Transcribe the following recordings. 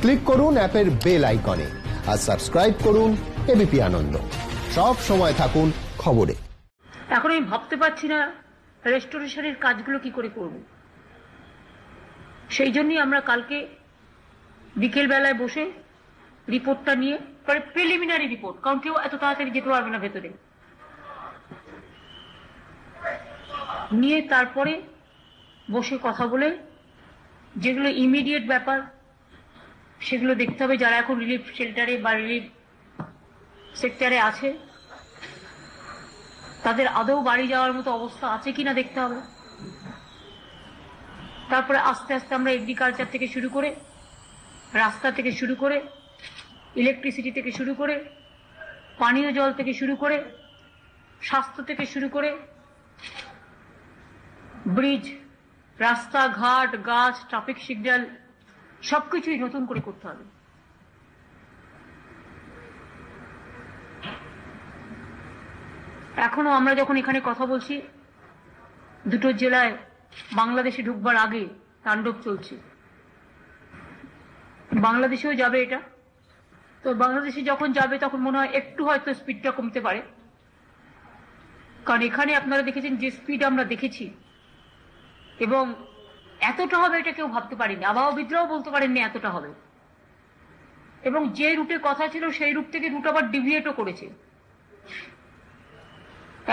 Click করুন অ্যাপের bell আইকনে আর সাবস্ক্রাইব করুন এবিপি আনন্দ। সব সময় থাকুন খবরে। এখন আমি ভাবতে পারছি না রেস্টোরেশনের কাজগুলো কি করে করব। সেই জন্যই আমরা কালকে বিকেল বেলায় বসে রিপোর্টটা নিয়ে, প্রিলিমিনারি রিপোর্ট, কারণ কেউ এত তাড়াতাড়ি যেতে পারবে না ভেতরে, নিয়ে তারপরে বসে কথা বলে যেগুলো ইমিডিয়েট ব্যাপার সেগুলো দেখতে হবে। যারা এখন রিলিফ শেল্টারে বা রিলিফ সেক্টরে আছে তাদের আদৌ বাড়ি যাওয়ার মতো অবস্থা আছে কিনা দেখতে হবে। তারপরে আস্তে আস্তে আমরা এগ্রিকালচার থেকে শুরু করে, রাস্তা থেকে শুরু করে, ইলেকট্রিসিটি থেকে শুরু করে, পানীয় জল থেকে শুরু করে, স্বাস্থ্য থেকে শুরু করে, ব্রিজ, রাস্তাঘাট, গাছ, ট্রাফিক সিগন্যাল সবকিছুই নতুন করে করতে হবে। এখনো আমরা যখন এখানে কথা বলছি, দুটো জেলায় বাংলাদেশে ঢুকবার আগে তাণ্ডব চলছে। বাংলাদেশেও যাবে এটা, তো বাংলাদেশে যখন যাবে তখন মনে হয় একটু হয়তো স্পিডটা কমতে পারে, কারণ এখানে আপনারা দেখেছেন যে স্পিড আমরা দেখেছি, এবং এতটা হবে এটা কেউ ভাবতে পারেনি। আবহাওয়াবিদরাও বলতে পারেননি এতটা হবে। এবং যে রুটে কথা ছিল সেই রুট থেকে রুট আবার ডিভিয়েটও করেছে।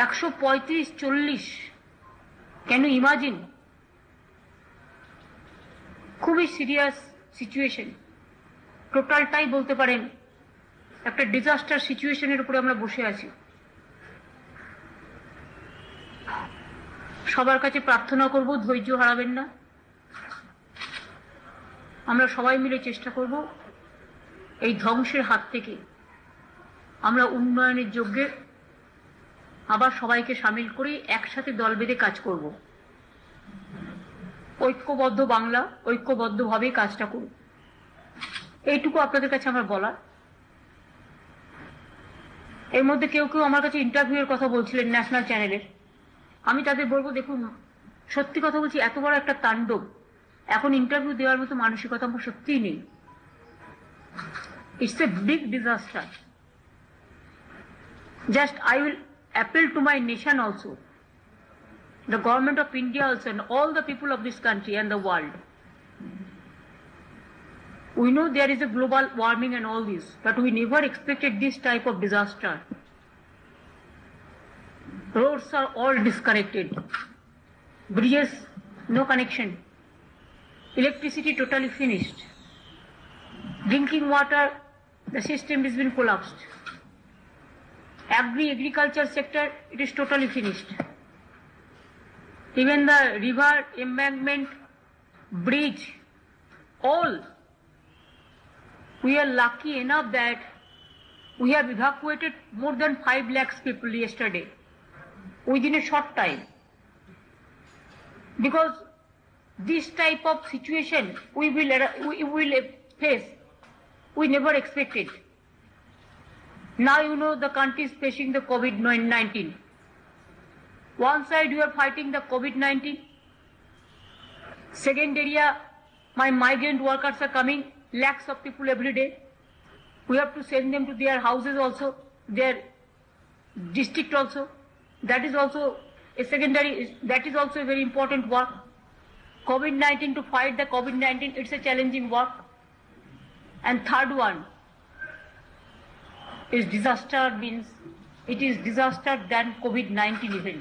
135-40, ক্যান ইউ ইমাজিন? খুবই সিরিয়াস সিচুয়েশন, টোটালটাই বলতে পারেন একটা ডিজাস্টার সিচুয়েশনের উপরে আমরা বসে আছি। সবার কাছে প্রার্থনা করব, ধৈর্য হারাবেন না। আমরা সবাই মিলে চেষ্টা করব এই ধ্বংসের হাত থেকে আমরা উন্নয়নের যজ্ঞে আবার সবাইকে সামিল করে একসাথে দল বেঁধে কাজ করব। ঐক্যবদ্ধ বাংলা, ঐক্যবদ্ধভাবে কাজটা করব, এইটুকু আপনাদের কাছে আমার বলার। এর মধ্যে কেউ কেউ আমার কাছে ইন্টারভিউয়ের কথা বলছিলেন ন্যাশনাল চ্যানেলের। আমি তাদের বলবো, দেখুন সত্যি কথা বলছি, এত বড় একটা তাণ্ডব, এখন ইন্টারভিউ দেওয়ার মতো মানসিকতা আমার সত্যিই নেই। It's a big disaster. Just I will appeal to my nation also, the government of India also, and all the people of this country and the world. We know there is a global warming and all this, but we never expected this type of disaster. Roads are all disconnected, bridges no connection, electricity totally finished, drinking water the system has been collapsed, agriculture sector it is totally finished, even the river embankment, bridge, all. We are lucky enough that we have evacuated more than 5 lakhs people yesterday within a short time, because this type of situation we will face, we never expected. Now you know the country is facing the COVID-19. One side you are fighting the COVID-19, second area my migrant workers are coming, lakhs of people every day. We have to send them to their houses also, their district also. That is also a secondary, that is also a very important work. COVID-19, to fight the COVID-19, it's a challenging work. And third one is disaster, means it is disaster than COVID-19 even.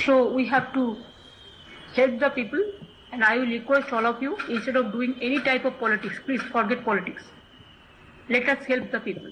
So we have to help the people, and I will request all of you, instead of doing any type of politics, please forget politics. Let us help the people.